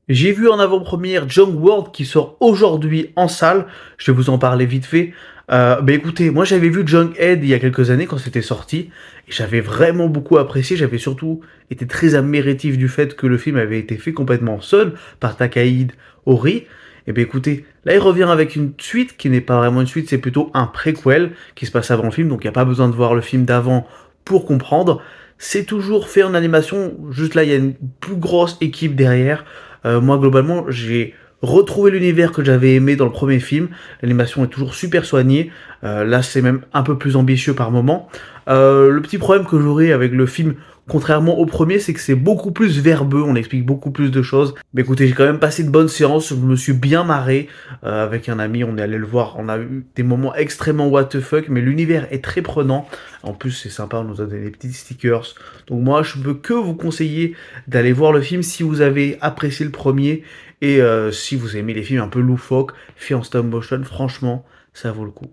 J'ai vu en avant-première Jump World qui sort aujourd'hui en salle. Je vais vous en parler vite fait. Écoutez, moi j'avais vu Junkhead il y a quelques années quand c'était sorti et j'avais vraiment beaucoup apprécié. J'avais surtout été très admiratif du fait que le film avait été fait complètement seul par Takahide Ori. Et bien écoutez, là il revient avec une suite qui n'est pas vraiment une suite, c'est plutôt un préquel qui se passe avant le film, donc il n'y a pas besoin de voir le film d'avant pour comprendre. C'est toujours fait en animation, juste là il y a une plus grosse équipe derrière. Moi, globalement, j'ai retrouvé l'univers que j'avais aimé dans le premier film. L'animation est toujours super soignée. Là, c'est même un peu plus ambitieux par moment. Le petit problème que j'aurais avec le film, contrairement au premier, c'est que c'est beaucoup plus verbeux. On explique beaucoup plus de choses. Mais écoutez, j'ai quand même passé de bonnes séances. Je me suis bien marré avec un ami. On est allé le voir. On a eu des moments extrêmement what the fuck, mais l'univers est très prenant. En plus, c'est sympa. On nous a donné des petits stickers. Donc moi, je peux que vous conseiller d'aller voir le film si vous avez apprécié le premier et si vous aimez les films un peu loufoques, faits en stop motion, franchement, ça vaut le coup.